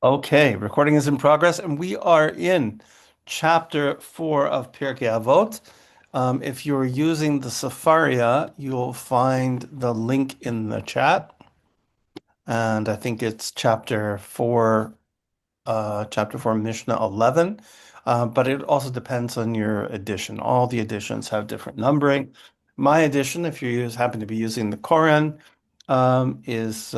Okay, recording is in progress, and we are in chapter 4 of Pirkei Avot. If you're using the Safaria, you'll find the link in the chat, and I think it's chapter 4, Mishnah 11. But it also depends on your edition. All the editions have different numbering. My edition, if happen to be using the Koran, is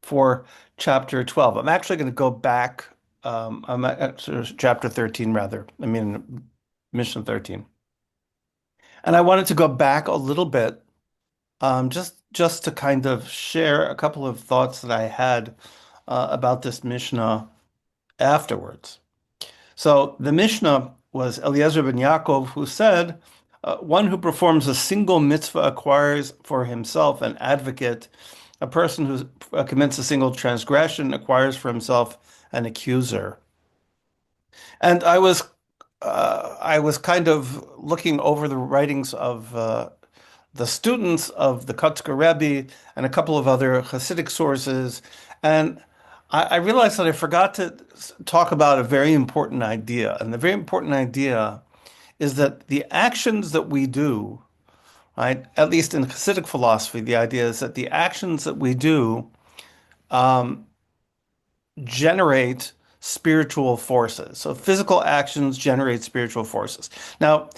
for chapter 12. I'm actually going to go back. I'm at chapter 13, rather. I mean, Mishnah 13. And I wanted to go back a little bit, just to kind of share a couple of thoughts that I had about this Mishnah afterwards. So the Mishnah was Eliezer ben Yaakov, who said, one who performs a single mitzvah acquires for himself an advocate. A person who commits a single transgression acquires for himself an accuser. And I was kind of looking over the writings of the students of the Kotzker Rebbe and a couple of other Hasidic sources, and I realized that I forgot to talk about a very important idea. And the very important idea is that the actions that we do, right, at least in Hasidic philosophy, the idea is that the actions that we do generate spiritual forces. So physical actions generate spiritual forces. Now,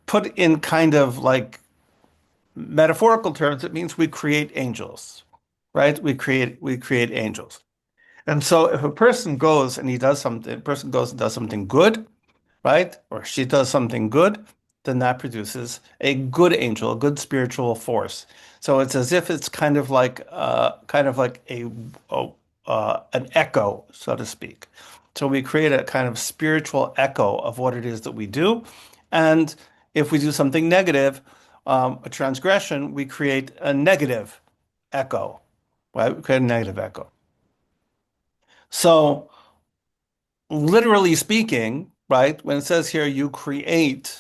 put in kind of like metaphorical terms, it means we create angels, right? We create angels. And so if a person goes and he does something, a person goes and does something good, right? Or she does something good, then that produces a good angel, a good spiritual force. So it's as if it's kind of like an echo, so to speak. So we create a kind of spiritual echo of what it is that we do. And if we do something negative, a transgression, we create a negative echo, right? We create a negative echo. So literally speaking, right, when it says here you create,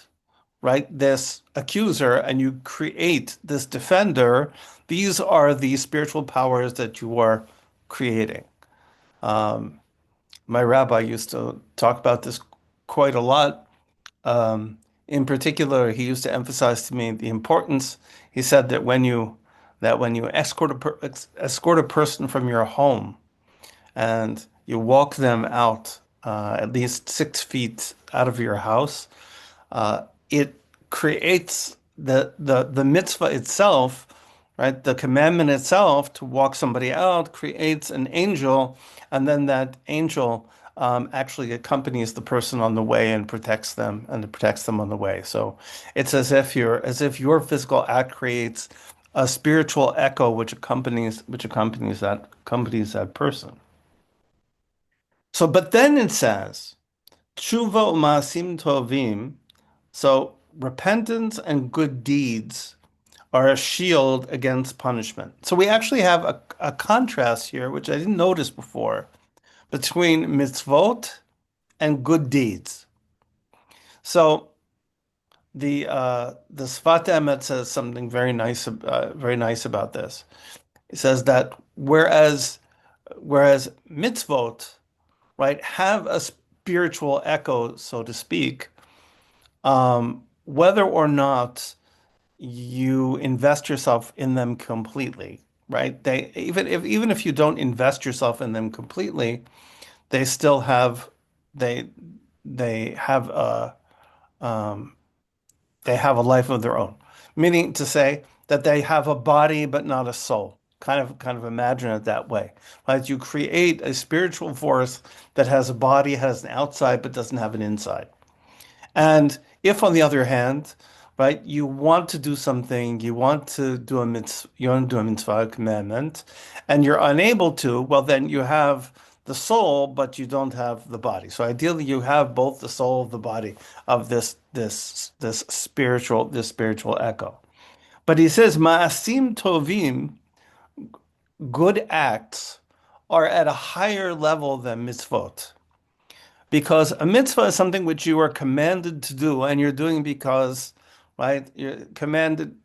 right, this accuser and you create this defender, these are the spiritual powers that you are creating. Um, my rabbi used to talk about this quite a lot. In particular, he used to emphasize to me the importance. He said that when you escort a person from your home and you walk them out at least 6 feet out of your house, it creates the mitzvah itself, right? The commandment itself to walk somebody out creates an angel, and then that angel actually accompanies the person on the way and protects them on the way. So it's as if your physical act creates a spiritual echo which accompanies that person. So, but then it says, Tshuva u'ma'asim tovim. So repentance and good deeds are a shield against punishment. So we actually have a contrast here, which I didn't notice before, between mitzvot and good deeds. So the Sfat Emet says something very nice about this. It says that whereas mitzvot, right, have a spiritual echo, so to speak, whether or not you invest yourself in them completely, right? Even if you don't invest yourself in them completely, they still have they they have a um, they have a life of their own. Meaning to say that they have a body but not a soul. Kind of imagine it that way. Right? You create a spiritual force that has a body, has an outside, but doesn't have an inside. And if, on the other hand, right, you want to do something, you want to do a mitzvah, a commandment, and you're unable to, well, then you have the soul, but you don't have the body. So ideally, you have both the soul of the body of this spiritual echo. But he says, Ma'asim tovim, good acts, are at a higher level than mitzvot. Because a mitzvah is something which you are commanded to do, and you're doing because, right, you're commanded,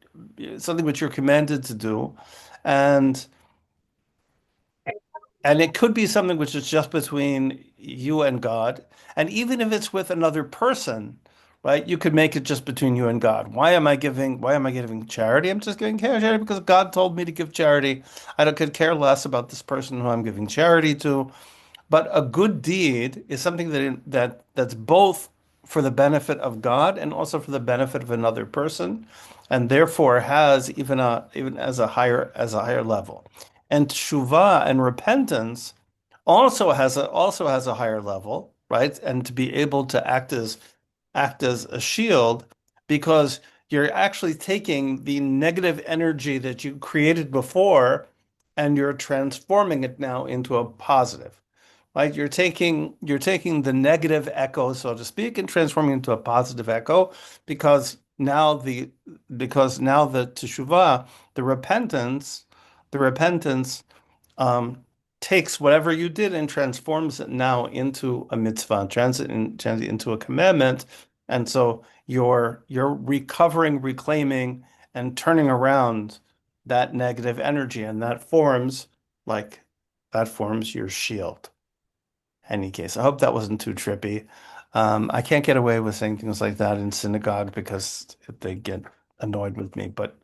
something which you're commanded to do. And And it could be something which is just between you and God. And even if it's with another person, right, you could make it just between you and God. Why am I giving charity? I'm just giving charity because God told me to give charity. Could care less about this person who I'm giving charity to. But a good deed is something that's both for the benefit of God and also for the benefit of another person, and therefore has even as a higher level. And tshuva and repentance also has a higher level, right? And to be able to act as a shield because you're actually taking the negative energy that you created before and you're transforming it now into a positive. Right? You're taking the negative echo, so to speak, and transforming it into a positive echo because now the teshuvah, the repentance, the repentance um, takes whatever you did and transforms it now into a mitzvah, turns it into a commandment. And so you're recovering, reclaiming, and turning around that negative energy, and like that forms your shield. Any case, I hope that wasn't too trippy. I can't get away with saying things like that in synagogue because they get annoyed with me. But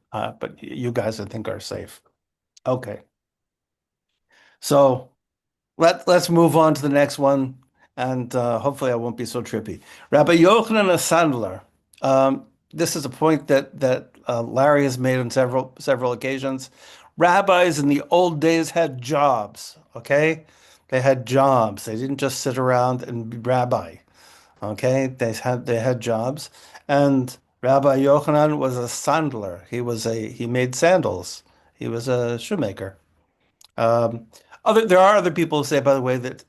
you guys, I think, are safe. Okay. So let's move on to the next one, and hopefully I won't be so trippy. Rabbi Yochanan Sandler. This is a point that Larry has made on several occasions. Rabbis in the old days had jobs. Okay, they had jobs. They didn't just sit around and be rabbi. Okay, they had jobs, and Rabbi Yochanan was a sandler. He made sandals. He was a shoemaker. Um, there are other people who say, by the way, that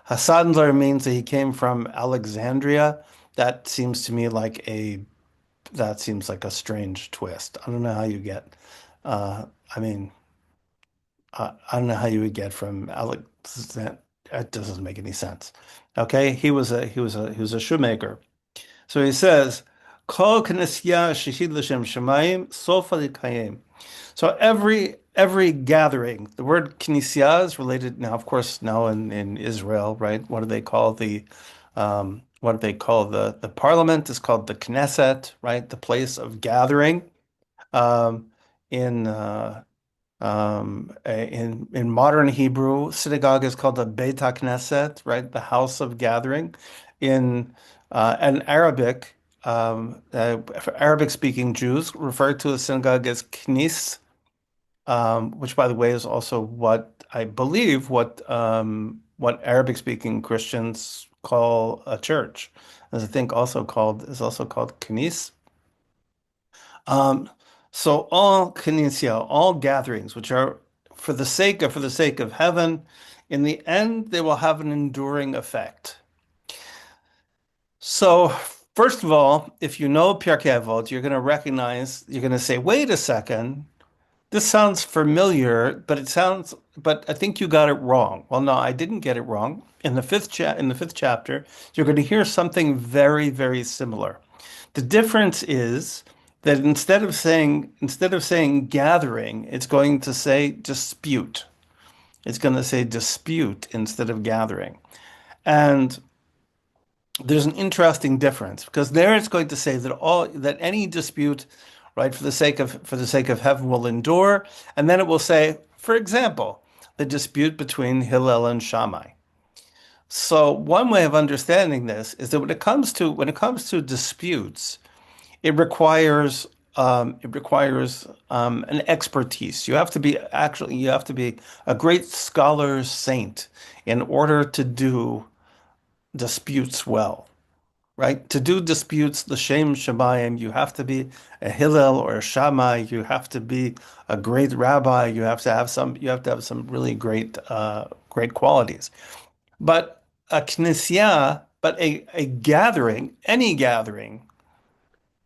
Hassandler means that he came from Alexandria. That seems to me like that seems like a strange twist. I don't know how you get. I mean, I don't know how you would get from Alex. That doesn't make any sense. Okay, he was a shoemaker. So he says, "Kol knesya shehid l'shem shemayim sofa l'kayim." So every gathering, the word Knessia is related now, of course, now in Israel, right? What do they call the parliament is called the Knesset, right? The place of gathering. Um, in in modern Hebrew, synagogue is called the Beit HaKnesset, right? The house of gathering. In and Arabic, for Arabic-speaking Jews refer to a synagogue as knis, which, by the way, is also what I believe what Arabic-speaking Christians call a church, as I think also called knis. Um, so all kinesia, all gatherings, which are for the sake of heaven, in the end, they will have an enduring effect. So, first of all, if you know Pirkei Avot, you're going to say, wait a second, this sounds familiar, but I think you got it wrong. Well, no, I didn't get it wrong. In the fifth chapter, you're going to hear something very, very similar. The difference is that instead of saying gathering, it's going to say dispute. It's going to say dispute instead of gathering. And there's an interesting difference because there it's going to say that any dispute, right, for the sake of heaven will endure, and then it will say, for example, the dispute between Hillel and Shammai. So one way of understanding this is that when it comes to disputes, it requires an expertise. You have to be a great scholar saint in order to do disputes well, right? To do disputes, the Shem Shamayim, you have to be a Hillel or a Shammai. You have to be a great rabbi. You have to have some really great qualities. But a knessia, but a gathering, any gathering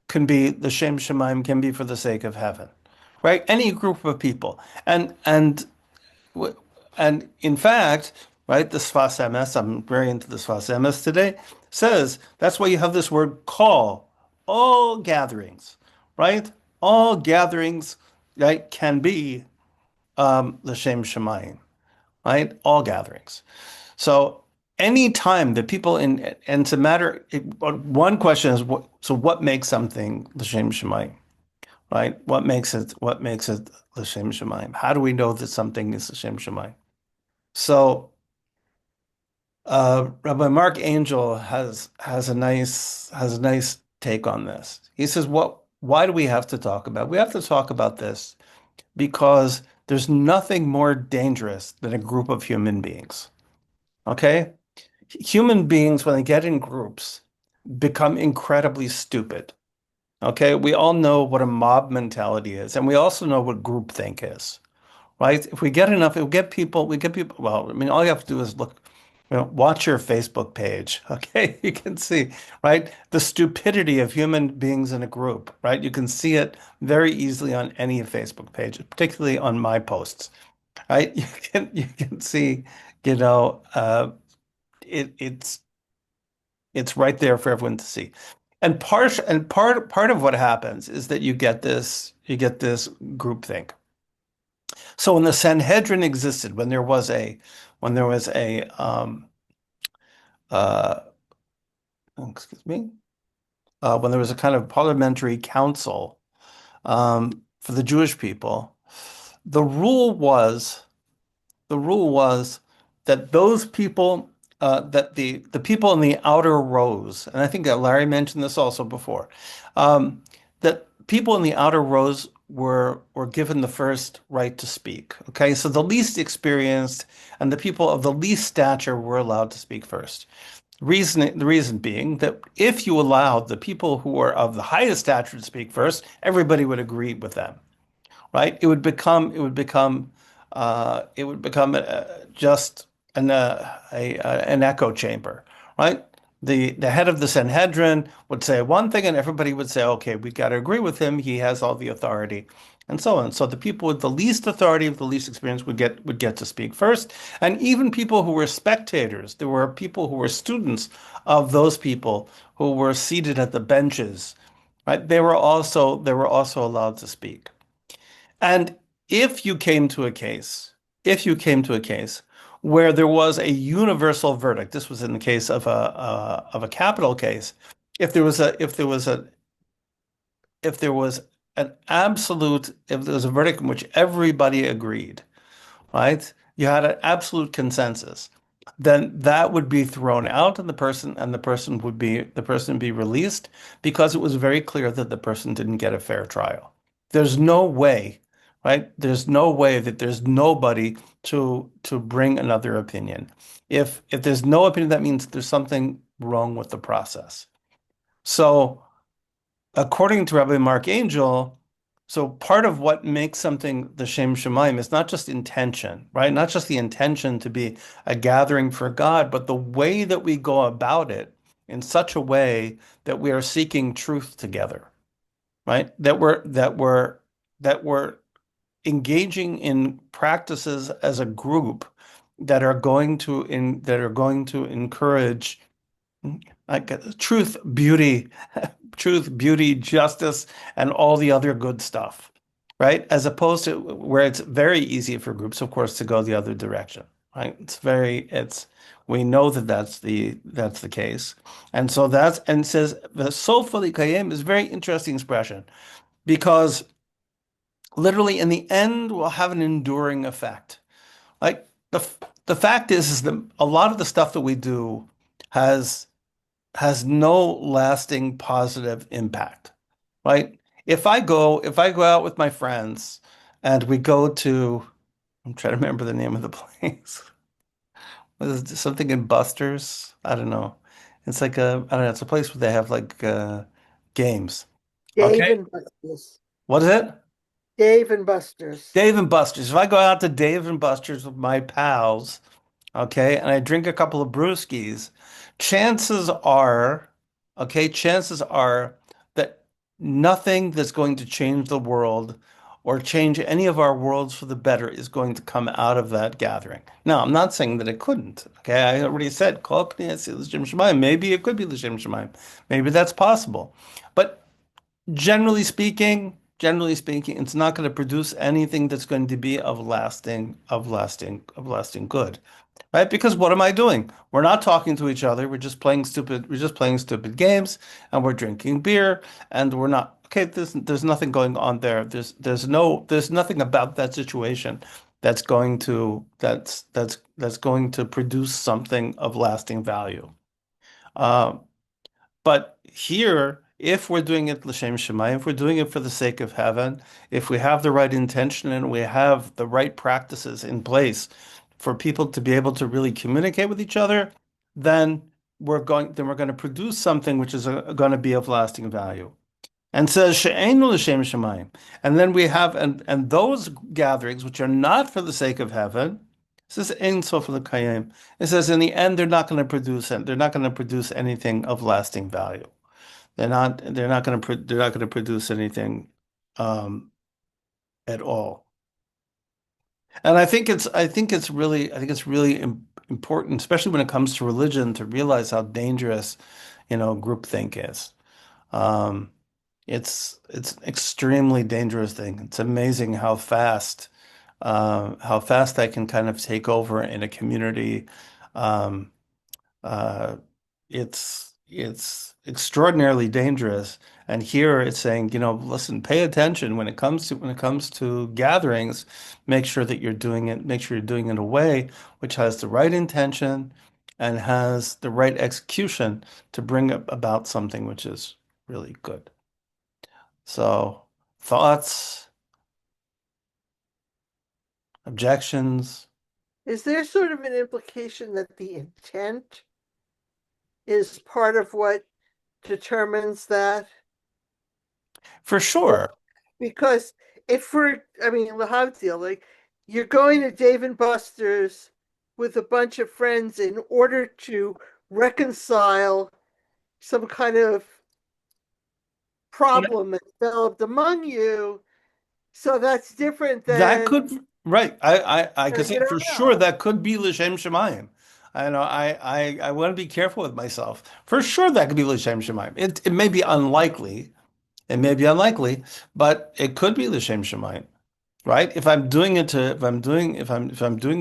can be the Shem Shemaim can be for the sake of heaven, right? Any group of people, and in fact, right, the Sfas Emes, I'm very into the Sfas Emes today, says that's why you have this word call, all gatherings, right? All gatherings, right, can be the Shem Shemaim. right? All gatherings. So any time that people in, and to matter, one question is what makes something l'shem shamayim, right? What makes it l'shem shamayim? How do we know that something is l'shem shamayim? So Rabbi Mark Angel has a nice take on this. He says, why do we have to talk about? We have to talk about this because there's nothing more dangerous than a group of human beings. Okay? Human beings, when they get in groups, become incredibly stupid. Okay? We all know what a mob mentality is, and we also know what groupthink is, right? If we get people, well, I mean, all you have to do is look, watch your Facebook page, okay? You can see, right, the stupidity of human beings in a group, right? You can see it very easily on any Facebook page, particularly on my posts, right? You can see, you know, it, it's it's right there for everyone to see. And part of what happens is that you get this groupthink. So when the Sanhedrin existed, when there was a uh, excuse me, when there was a kind of parliamentary council for the Jewish people, the rule was the rule was that those people that the people in the outer rows, and I think that Larry mentioned this also before, that people in the outer rows were given the first right to speak. Okay, so the least experienced and the people of the least stature were allowed to speak first. The reason being that if you allowed the people who were of the highest stature to speak first, everybody would agree with them, right? It would become just an echo chamber, right? The head of the Sanhedrin would say one thing, and everybody would say, "Okay, we got to agree with him. He has all the authority," and so on. So the people with the least authority, with the least experience, would get to speak first, and even people who were spectators. There were people who were students of those people who were seated at the benches, right? They were also allowed to speak. And if you came to a case, if you came to a case where there was a universal verdict, this was in the case of a capital case, if there was if there was a verdict in which everybody agreed, right? You had an absolute consensus, then that would be thrown out and the person would be released because it was very clear that the person didn't get a fair trial. There's no way, right? There's no way that there's nobody to bring another opinion. If there's no opinion, that means there's something wrong with the process. So according to Rabbi Mark Angel, so part of what makes something the Shem Shemaim is not just intention, right? Not just the intention to be a gathering for God, but the way that we go about it in such a way that we are seeking truth together, right? That we're engaging in practices as a group that are going to encourage like truth, beauty, justice, and all the other good stuff, right? As opposed to where it's very easy for groups, of course, to go the other direction, right? We know that that's the case. And so and it says the sofa likayim is a very interesting expression because literally in the end will have an enduring effect. Like the fact is that a lot of the stuff that we do has no lasting positive impact, right? If I go out with my friends and we go to, I'm trying to remember the name of the place. Was it something in Buster's? I don't know. It's like I don't know, it's a place where they have like games. Dave Okay. and Buster's. What is it? Dave and Buster's. Dave and Buster's. If I go out to Dave and Buster's with my pals, okay, and I drink a couple of brewskis, chances are, chances are that nothing that's going to change the world or change any of our worlds for the better is going to come out of that gathering. Now, I'm not saying that it couldn't. Okay, I already said, Kol Pnei L'Shem Shamayim. Maybe it could be L'Shem Shamayim. Maybe that's possible. But generally speaking, generally speaking, it's not going to produce anything that's going to be of lasting good, right? Because what am I doing? We're not talking to each other. We're just playing stupid games, and we're drinking beer, and we're not. Okay, there's nothing going on there. There's nothing about that situation that's going to produce something of lasting value. Uh, but here, if we're doing it l'shem shamayim, if we're doing it for the sake of heaven, if we have the right intention and we have the right practices in place for people to be able to really communicate with each other, then we're going to produce something which is going to be of lasting value. And says she'einu l'shem shamayim, and then we have and those gatherings which are not for the sake of heaven. It says ein sof l'kayim. It says in the end they're not going to produce anything of lasting value. They're not going to produce anything um, at all. And I think it's really important, especially when it comes to religion, to realize how dangerous, groupthink is. Um, it's an extremely dangerous thing. It's amazing how fast that can kind of take over in a community. Um, uh, it's extraordinarily dangerous. And here it's saying, listen, pay attention when it comes to gatherings. Make sure you're doing it in a way which has the right intention and has the right execution to bring about something which is really good. So, thoughts, objections? Is there sort of an implication that the intent is part of what determines that? For Or sure. because if we're, I mean, Lahavdil, like you're going to Dave and Buster's with a bunch of friends in order to reconcile some kind of problem that developed among you. So that's different That than, could, right. I could say you don't for sure know. that could be L'Shem Shemayim. I know I want to be careful with myself. For sure that could be L'Shem Shemayim. It may be unlikely. It may be unlikely, but it could be L'Shem Shemayim, right? If I'm doing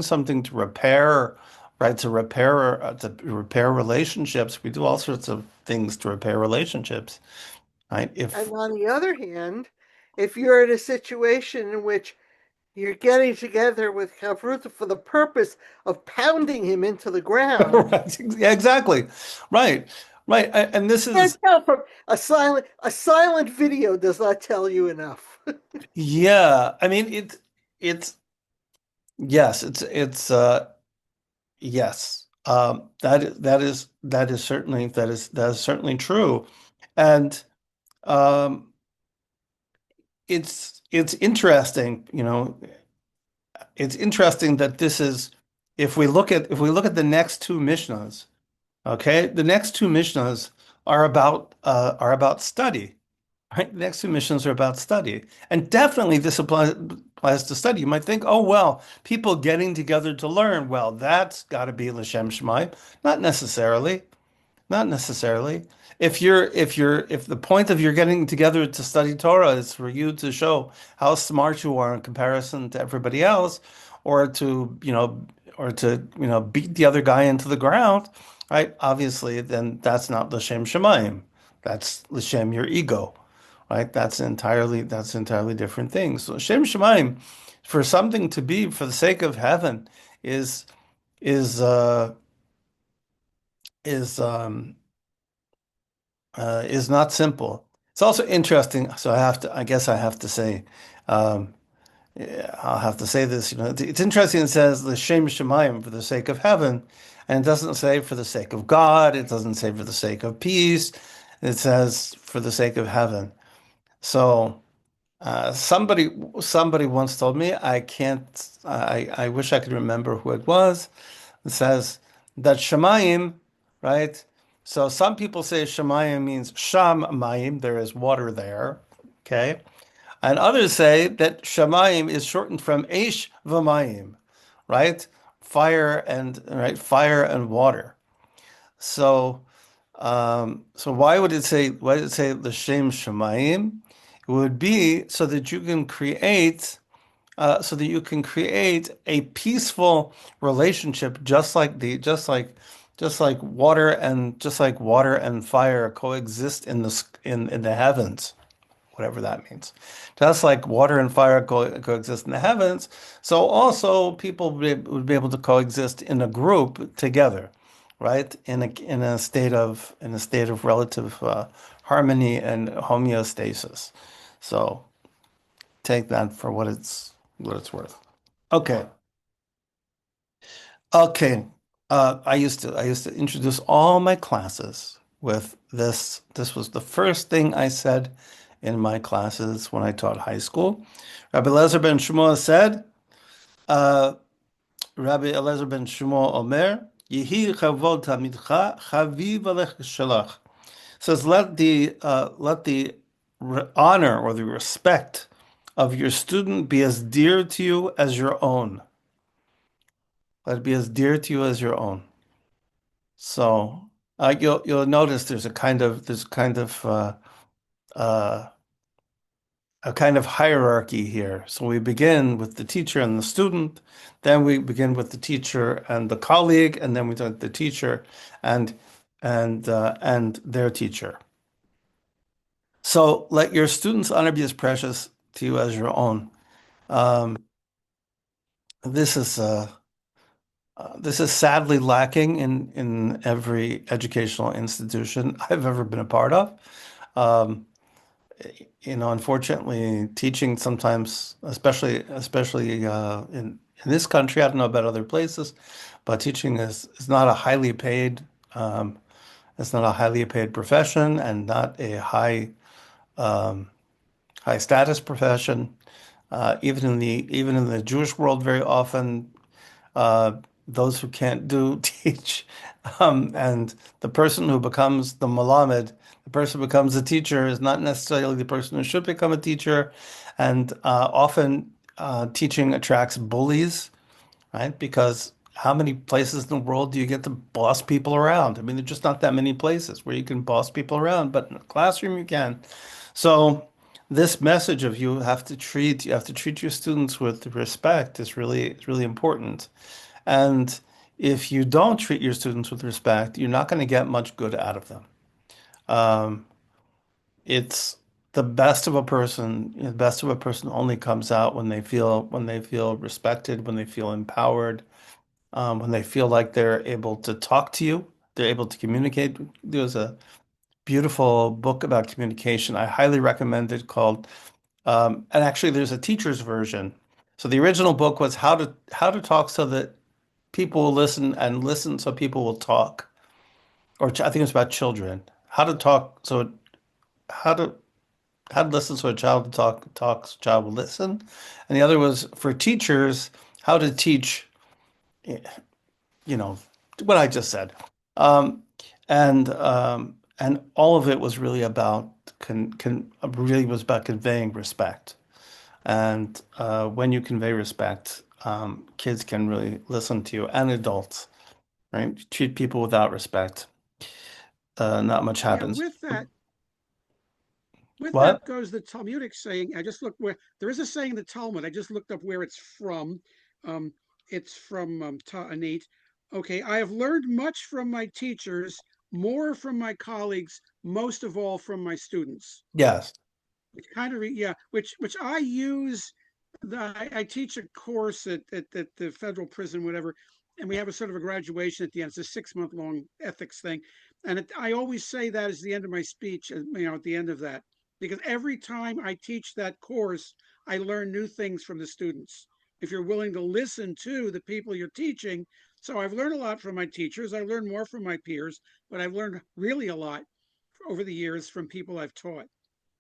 something to repair, right, to repair relationships, we do all sorts of things to repair relationships, right? And on the other hand, if you're in a situation in which you're getting together with Kavruta for the purpose of pounding him into the ground, Right, yeah, exactly. Right. Right. And this can't is, tell from a silent video does not tell you enough. yeah, I mean it's yes, yes. That is certainly true. And um it's interesting, it's interesting that this is if we look at the next two Mishnahs, okay, the next two Mishnahs are about study. Right? The next two missions are about study. And definitely this applies to study. You might think, oh, well, people getting together to learn, well, that's got to be L'Shem Shemaim. Not necessarily. Not necessarily. If the point of your getting together to study Torah is for you to show how smart you are in comparison to everybody else, or to beat the other guy into the ground, right? Obviously, then that's not L'Shem Shemaim. That's L'Shem your ego, right? That's entirely different things. So Shem Shemaim, for something to be for the sake of heaven, is is uh is is not simple. It's also interesting. So I guess I have to say, um, yeah, I'll have to say this. It's interesting. It says the Shem Shemayim for the sake of heaven, and it doesn't say for the sake of God. It doesn't say for the sake of peace. It says for the sake of heaven. So. Somebody once told me, I can't, I wish I could remember who it was. It says that Shemayim, right? So some people say Shemayim means Sham Mayim, there is water there, okay? And others say that Shemayim is shortened from Eish V'Mayim, right? Fire and water. So, so why did it say L'Shem Shemayim? would be so that you can create a peaceful relationship, just like water and fire coexist in the heavens, whatever that means. Just like water and fire coexist in the heavens, so also people would be able to coexist in a group together, right? In a state of relative harmony and homeostasis. So take that for what it's worth. Okay. Okay. I used to introduce all my classes with this. This was the first thing I said in my classes when I taught high school. Rabbi Eliezer ben Shmuel said, uh, Rabbi Eliezer ben Shmuel Omer, Yehi chavod tamidcha chaviv alech shalach. Says, let the honor or the respect of your student be as dear to you as your own. Let it be as dear to you as your own. So you'll notice there's uh, a kind of hierarchy here. So we begin with the teacher and the student, then we begin with the teacher and the colleague, and then we do the teacher and and their teacher. So let your students' honor be as precious to you as your own. Um, this is this is sadly lacking in every educational institution I've ever been a part of. Um, Unfortunately, teaching sometimes, especially in this country, I don't know about other places, but teaching is not a highly paid it's not a highly paid profession and not a high status profession. Even in the Jewish world, very often uh, those who can't do teach, and the person who becomes the malamed, the person who becomes a teacher, is not necessarily the person who should become a teacher, and often teaching attracts bullies, right? Because how many places in the world do you get to boss people around? I mean, there's just not that many places where you can boss people around, but in a classroom you can. So this message of you have to treat your students with respect is really important. And if you don't treat your students with respect, you're not going to get much good out of them. Um, it's the best of a person only comes out when they feel respected, when they feel empowered, when they feel like they're able to talk to you, they're able to communicate. There's a beautiful book about communication. I highly recommend it called, and actually there's a teacher's version. So the original book was how to talk so that people will listen and listen so people will talk. I think it's about children. How to talk so how to how to listen so a child talks child will listen. And the other was for teachers, how to teach, you know, what I just said. Um, and all of it was really about really was about conveying respect. And when you convey respect, kids can really listen to you and adults, right? Treat people without respect. Not much Yeah, happens. with What? that goes the Talmudic saying. I just looked where there is a saying in the Talmud. I just looked up where it's from. Um, it's from Ta'anit. Okay, I have learned much from my teachers, more from my colleagues, most of all from my students. Yes. Which kind of yeah, which I use. I teach a course at the federal prison, whatever, and we have a sort of a graduation at the end. It's a 6 month long ethics thing, and I always say that as the end of my speech. At the end of that, because every time I teach that course, I learn new things from the students. If you're willing to listen to the people you're teaching, so I've learned a lot from my teachers. I learned more from my peers, but I've learned really a lot over the years from people I've taught.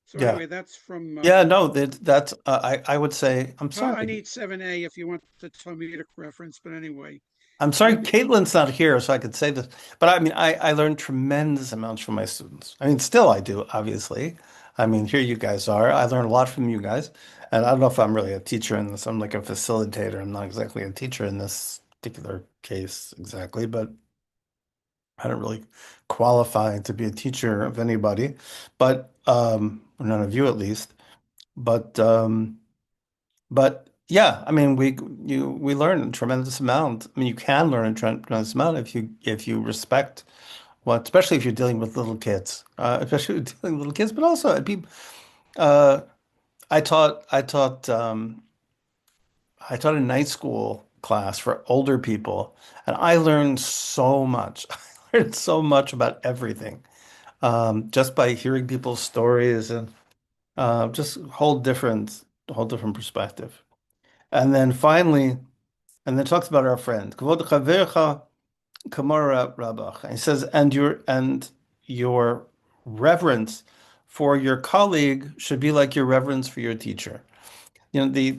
So Yeah. anyway, that's from Yeah, no, that's I would say I need 7A if you want the Talmudic reference. But anyway, I'm sorry Caitlin's not here, so I could say this. But I mean I learned tremendous amounts from my students. I mean still I do, obviously. I mean here you guys are. I learned a lot from you guys. And I don't know if I'm really a teacher in this. I'm like a facilitator. I'm not exactly a teacher in this particular case exactly, but I don't really qualify to be a teacher of anybody, but none of you at least. but but yeah, I mean, we learn a tremendous amount. I mean, you can learn a tremendous amount if you respect what, especially if you're dealing with little kids, especially if you're dealing with little kids, but also people. Uh, I taught a night school class for older people, and I learned so much. I learned so much about everything, just by hearing people's stories and just whole different perspective. And then finally, and then talks about our friend. Kavod chavecha kamara rabach. And he says, and your reverence for your colleague should be like your reverence for your teacher. You know, the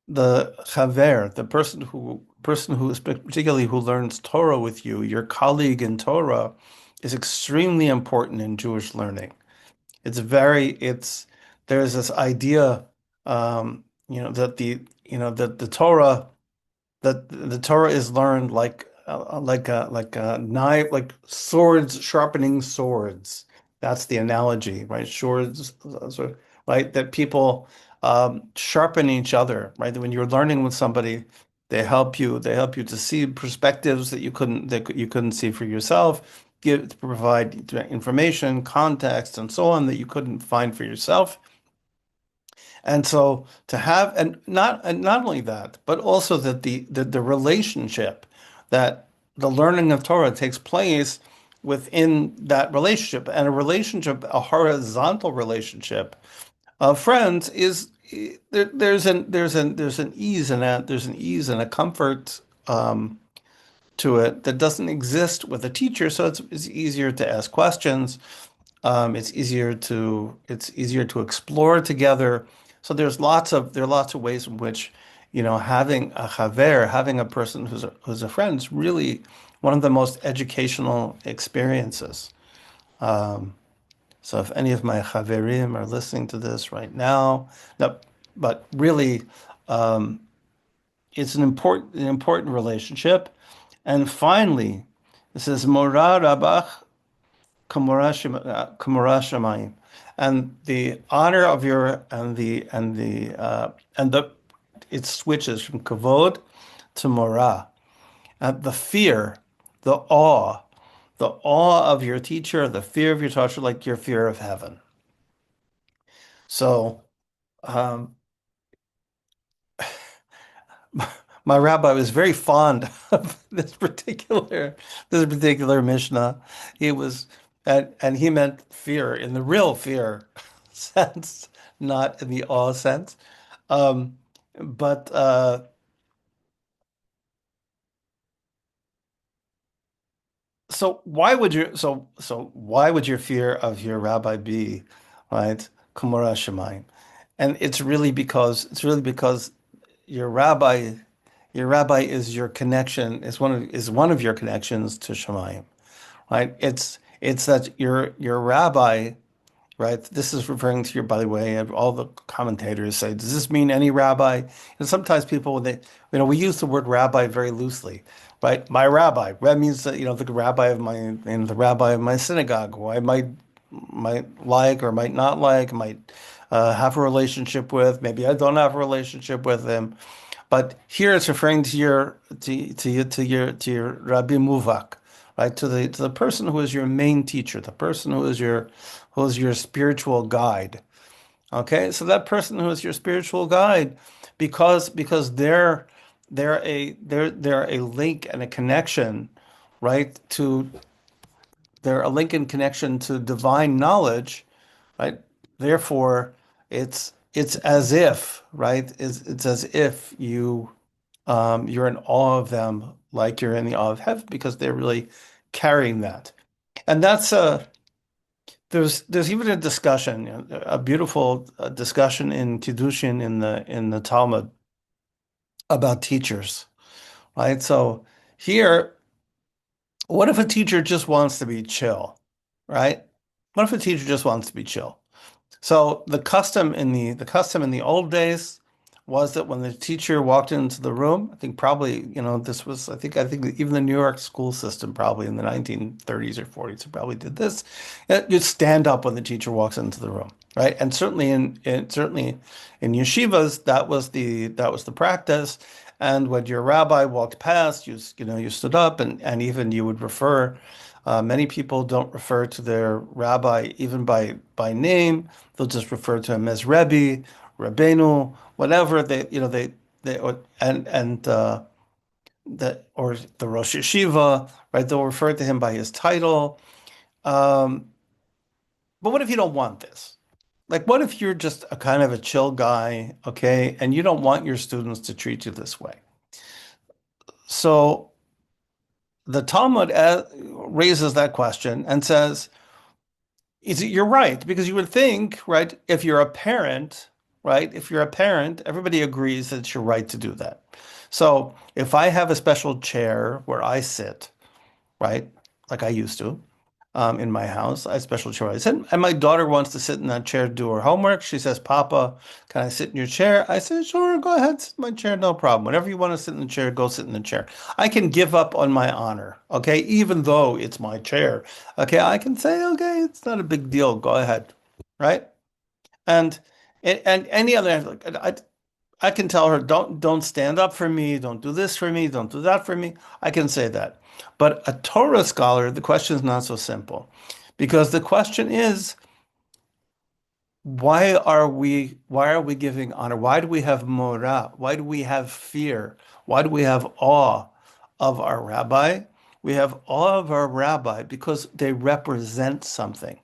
chaver, the person who is particularly who learns Torah with you, your colleague in Torah, is extremely important in Jewish learning. It's there's this idea, that the Torah is learned like a knife, like swords sharpening swords. That's the analogy, right? Swords, right? That people sharpen each other, right? That when you're learning with somebody, they help you to see perspectives that you couldn't see for yourself, give to provide information, context, and so on that you couldn't find for yourself. And so to have, and not only that, but also that the relationship that the learning of Torah takes place within that relationship, and a horizontal relationship of friends is there's an ease in that, there's an ease and a comfort to it that doesn't exist with a teacher. So it's easier to ask questions. It's easier to explore together. So there are lots of ways in which, having a chaver, having a person who's a friend is really one of the most educational experiences. So if any of my chaverim are listening to this right now, no, but really, it's an important relationship. And finally, it says Morah Rabach Kamura Shamayim, and the honor of your and the it switches from kavod to morah. The fear, the awe, the awe of your teacher, the fear of your teacher, like your fear of heaven. So, um, my rabbi was very fond of this particular Mishnah. He was, and he meant fear in the real fear sense, not in the awe sense. Um, but why would your fear of your rabbi be, right? Kumara Shemaim. And it's really because your rabbi your rabbi is your connection, is one of your connections to Shemayim, right? It's that your rabbi, right? This is referring to your, by the way, all the commentators say, does this mean any rabbi? And sometimes people, when they, we use the word rabbi very loosely, right? My rabbi, that means that, the rabbi of the rabbi of my synagogue, who I might like or might not like, might have a relationship with. Maybe I don't have a relationship with him. But here it's referring to your Rabbi Muvak, right? To the person who is your main teacher, the person who is your spiritual guide. Okay, so that person who is your spiritual guide, because they're a link and a connection, right? They're a link and connection to divine knowledge, right? Therefore, it's as if, right? It's as if you're in awe of them, like you're in the awe of heaven, because they're really carrying that. And that's there's even a discussion, a beautiful discussion in Kiddushin in the Talmud about teachers, right? So here, what if a teacher just wants to be chill, right? What if a teacher just wants to be chill? So the custom in the old days was that when the teacher walked into the room, I think probably, this was, I think even the New York school system probably in the 1930s or 40s probably did this. You stand up when the teacher walks into the room, right? And certainly in yeshivas, that was the practice. And when your rabbi walked past, you stood up, and even you would refer. Many people don't refer to their rabbi even by name. They'll just refer to him as Rebbe, Rabbeinu, whatever they or the Rosh Yeshiva, right? They'll refer to him by his title. Um, but what if you don't want this? Like, what if you're just a kind of a chill guy, okay, and you don't want your students to treat you this way? So the Talmud raises that question and says, you're right, because you would think, right, if you're a parent, right, if you're a parent, everybody agrees that it's your right to do that. So if I have a special chair where I sit, right, like I used to, in my house, I have a special chair where I sit, and my daughter wants to sit in that chair to do her homework. She says, Papa, can I sit in your chair? I said, sure, go ahead, sit in my chair, no problem. Whenever you want to sit in the chair, go sit in the chair. I can give up on my honor, okay, even though it's my chair. Okay, I can say, okay, it's not a big deal, go ahead, right? And and any other, like, I can tell her, don't stand up for me, don't do this for me, don't do that for me. I can say that. But a Torah scholar, the question is not so simple. Because the question is, why are we giving honor? Why do we have mora? Why do we have fear? Why do we have awe of our rabbi? We have awe of our rabbi because they represent something.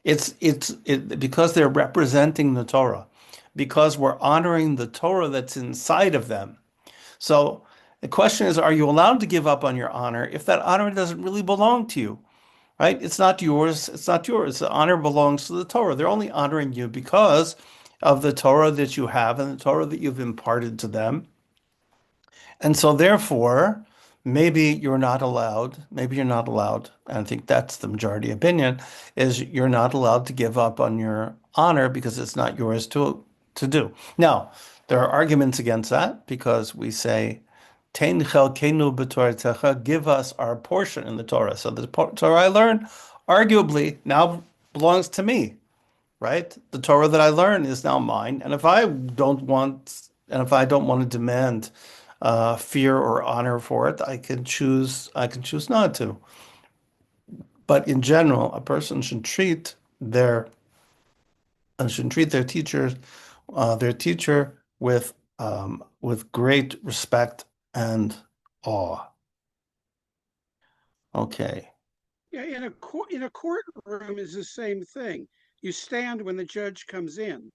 Because they're representing the Torah, because we're honoring the Torah that's inside of them. So the question is, are you allowed to give up on your honor if that honor doesn't really belong to you? Right? It's not yours. It's not yours. The honor belongs to the Torah. They're only honoring you because of the Torah that you have and the Torah that you've imparted to them. And so therefore, maybe you're not allowed, and I think that's the majority opinion, is you're not allowed to give up on your honor because it's not yours to do. Now, there are arguments against that because we say, Tein chelkeinu b'Toratecha, give us our portion in the Torah. So the Torah I learn arguably now belongs to me, right? The Torah that I learn is now mine. And if I don't want to demand fear or honor for it, I can choose not to. But in general, a person should treat their teacher with great respect and awe. Okay. Yeah, in a courtroom is the same thing. You stand when the judge comes in.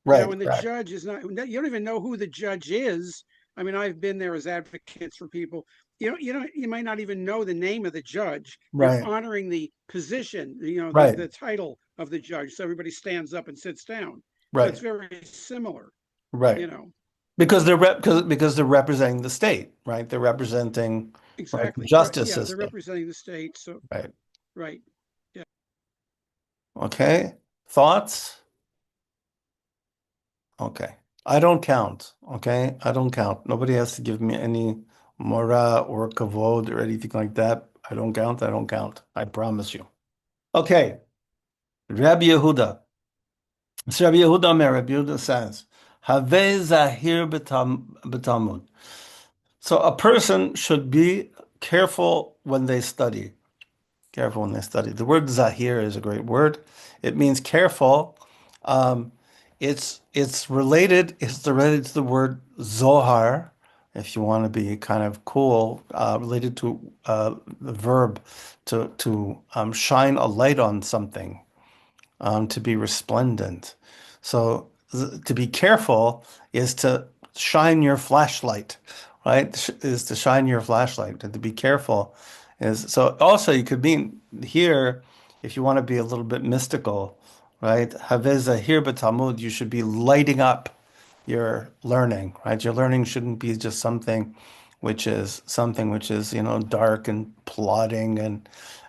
Right, And the right, judge is not. You don't even know who the judge is. I mean, I've been there as advocates for people. You might not even know the name of the judge. You're right, honoring the position, right, the title of the judge. So everybody stands up and sits down. So it's right, very similar, right. you know. Because they're representing the state, right? They're representing, right, the Exactly. Right. justice Yeah, they're system. representing the state. So Right. right. Yeah. Okay. Thoughts? Okay. I don't count. Okay. I don't count. Nobody has to give me any mora or kavod or anything like that. I don't count. I don't count. I promise you. Okay. Rabbi Yehuda. So Rabbi Yehuda says, Have zahir b'Talmud. So a person should be careful when they study. Careful when they study. The word zahir is a great word. It means careful. Um, it's related to the word zohar, if you want to be kind of cool, related to the verb to shine a light on something, to be resplendent. So to be careful is to shine your flashlight, right? Is to shine your flashlight. And to be careful is so also you could mean here, if you want to be a little bit mystical, right? Haveza here but Talmud, you should be lighting up your learning, right? Your learning shouldn't be just something which is dark and plodding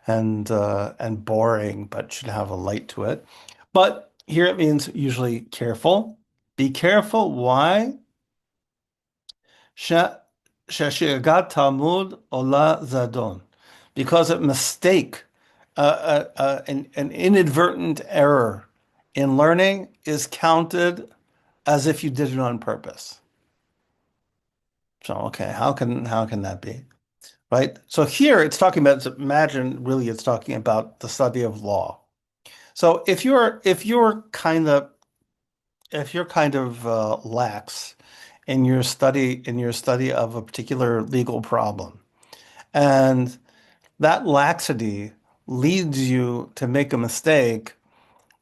and boring, but should have a light to it. But here it means usually careful. Be careful. Why? Sheshigat Talmud Ola Zadon, because a mistake, an inadvertent error in learning is counted as if you did it on purpose. So, okay, how can that be? Right? So here it's talking about, imagine really it's talking about the study of law. So if you're kind of lax in your study of a particular legal problem, and that laxity leads you to make a mistake,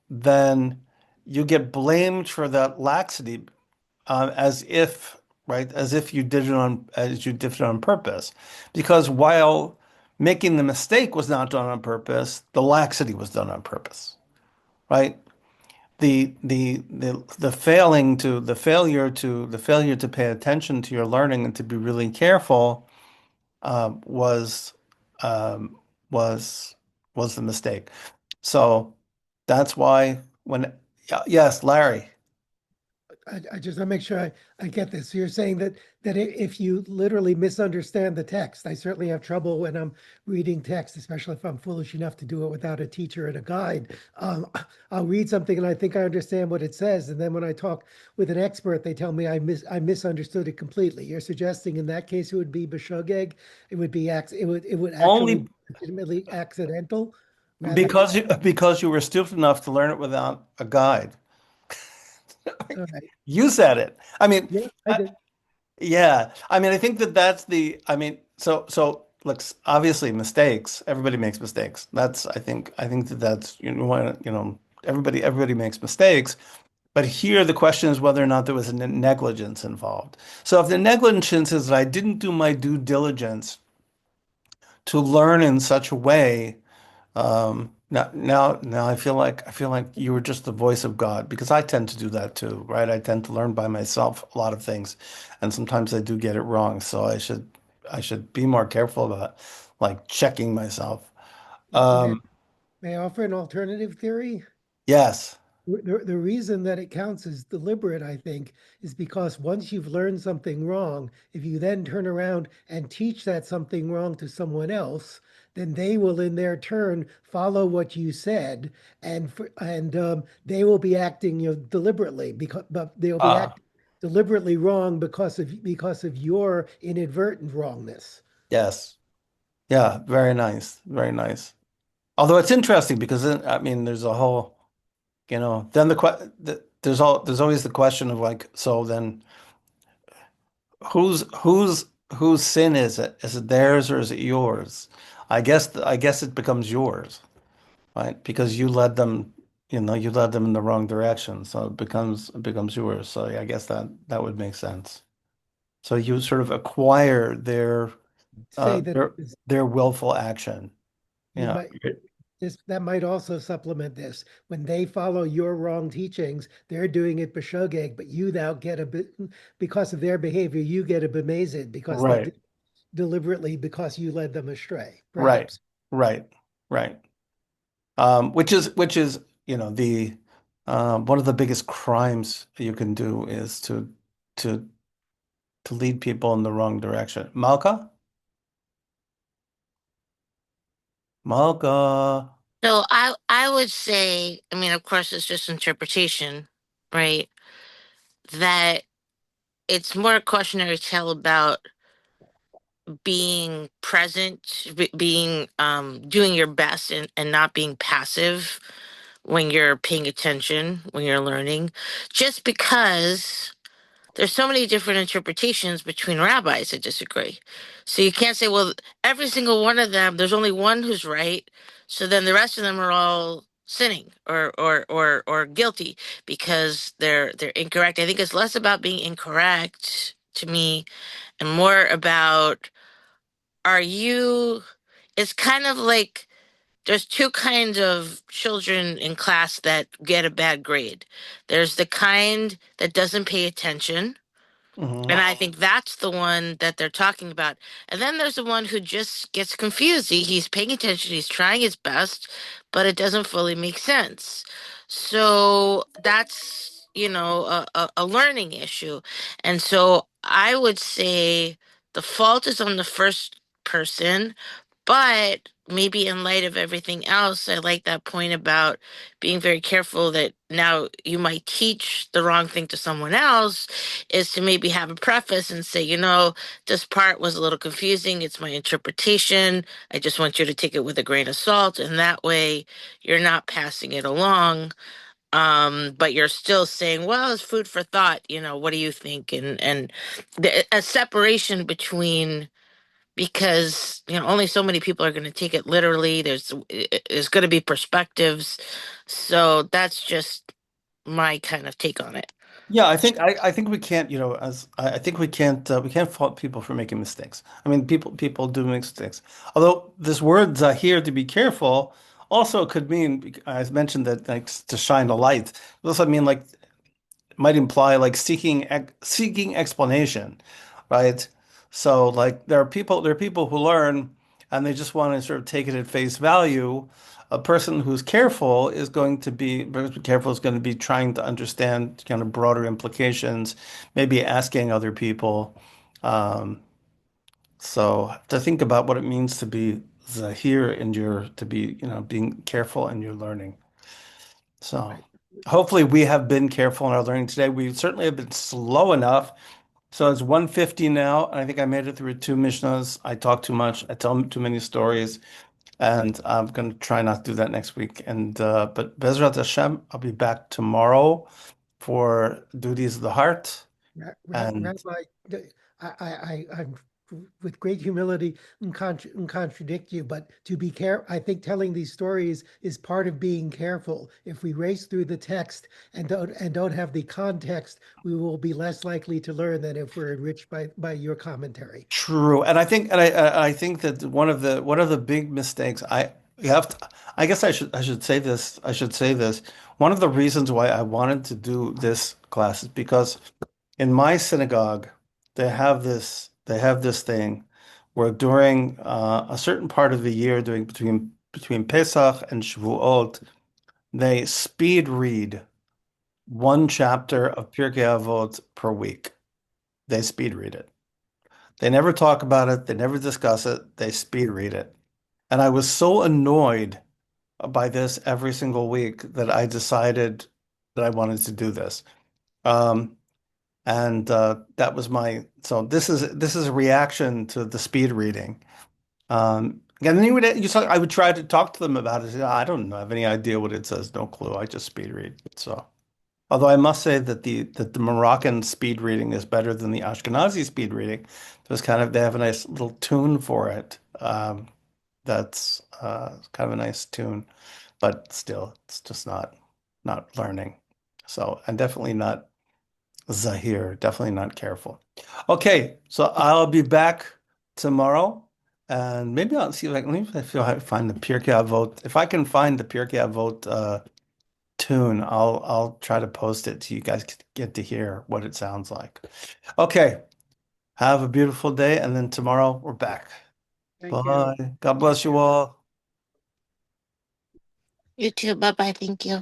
then you get blamed for that laxity, as if, right, as you did it on purpose, because while making the mistake was not done on purpose, the laxity was done on purpose, right? The failure to pay attention to your learning and to be really careful, was um, was was the mistake. So that's why yes, Larry. I just want to make sure I get this. So you're saying that if you literally misunderstand the text, I certainly have trouble when I'm reading text, especially if I'm foolish enough to do it without a teacher and a guide. I'll read something and I think I understand what it says, and then when I talk with an expert, they tell me I misunderstood it completely. You're suggesting in that case it would be beshogeg, it would actually Only be legitimately accidental, rather. because you were stupid enough to learn it without a guide. All right. You said it. I mean, Yeah, I I, did. yeah. I mean, I think that's I mean, so look, obviously mistakes. Everybody makes mistakes. I think that's, everybody makes mistakes. But here the question is whether or not there was a negligence involved. So if the negligence is that I didn't do my due diligence to learn in such a way, now I feel like you were just the voice of God, because I tend to do that too, right? I tend to learn by myself a lot of things, and sometimes I do get it wrong. So I should be more careful about, like, checking myself. May, Um, may I offer an alternative theory? yes. The reason that it counts as deliberate, I think, is because once you've learned something wrong, if you then turn around and teach that something wrong to someone else, then they will in their turn follow what you said, and they will be acting, deliberately, because but they'll be Ah, acting deliberately wrong because of your inadvertent wrongness. yes. Yeah. Very nice. Very nice. Although it's interesting because then, I mean, there's a whole, then there's always the question of, like, so then whose sin is it? Is it theirs or is it yours? I guess it becomes yours, right? Because you led them in the wrong direction, so it becomes yours. So yeah, I guess that would make sense. So you sort of acquire their Say uh that their their willful action. you Yeah. might this that might also supplement this. When they follow your wrong teachings, they're doing it b'shogeg, but you now get a bit because of their behavior, you get a bemazed because they Right. did deliberately because you led them astray, Right. perhaps. Right. Right. Which is, the one of the biggest crimes you can do is to to lead people in the wrong direction. Malka? Malka. So I would say, I mean, of course, it's just interpretation, right? That it's more a cautionary tale about being present, being doing your best and not being passive when you're paying attention, when you're learning. Just because there's so many different interpretations between rabbis that disagree. So you can't say, well, every single one of them, there's only one who's right. So then the rest of them are all sinning or guilty because they're incorrect. I think it's less about being incorrect to me and more about are you it's kind of like there's two kinds of children in class that get a bad grade. There's the kind that doesn't pay attention, and Hmm. I think that's the one that they're talking about. And then there's the one who just gets confused. He's paying attention, he's trying his best, but it doesn't fully make sense. So that's, a learning issue. And so I would say the fault is on the first person, but maybe in light of everything else, I like that point about being very careful that now you might teach the wrong thing to someone else, is to maybe have a preface and say, this part was a little confusing. It's my interpretation. I just want you to take it with a grain of salt. And that way you're not passing it along. But you're still saying, well, it's food for thought. What do you think? And a separation between, because only so many people are going to take it literally. There's going to be perspectives, so that's just my kind of take on it. Yeah, I think we can't, as I think we can't fault people for making mistakes. I mean, people do make mistakes. Although this word zahir, to be careful, also could mean, I mentioned that, like, to shine a light. It also mean, like, might imply, like, seeking explanation, right? So, like, there are people who learn and they just want to sort of take it at face value. A person who's careful is going to be very careful, is going to be trying to understand kind of broader implications, maybe asking other people. Um, so to think about what it means to be zahir in your to be, being careful in your learning. So Right. hopefully we have been careful in our learning today. We certainly have been slow enough. So it's 1:50 now, and I think I made it through two Mishnahs. I talk too much. I tell too many stories, and I'm going to try not to do that next week. And but Bezrat Hashem, I'll be back tomorrow for duties of the heart. And Rabbi, I'm with great humility and contradict you, but to be careful, I think telling these stories is part of being careful. If we race through the text and don't have the context, we will be less likely to learn than if we're enriched by your commentary. true, and I think that one of the big mistakes you have to, I guess I should say this. I should say this. One of the reasons why I wanted to do this class is because in my synagogue, they have this thing where during a certain part of the year, during between Pesach and Shavuot, they speed read one chapter of Pirkei Avot per week. They speed read it. They never talk about it. They never discuss it. They speed read it. And I was so annoyed by this every single week that I decided that I wanted to do this. Um, and that was so this is a reaction to the speed reading. And then I would try to talk to them about it. I don't know, have any idea what it says. No clue. I just speed read. So, although I must say that the Moroccan speed reading is better than the Ashkenazi speed reading. They have a nice little tune for it. That's kind of a nice tune, but still, it's just not learning. So, and definitely not Zahir, definitely not careful. Okay, so I'll be back tomorrow, and maybe I'll see if I can, let me see if I can find the Pirkei Avot. If I can find the Pirkei Avot tune, I'll try to post it so you guys get to hear what it sounds like. Okay, have a beautiful day, and then tomorrow we're back. Thank you. Bye. God bless you all. You too. Bye bye. Thank you.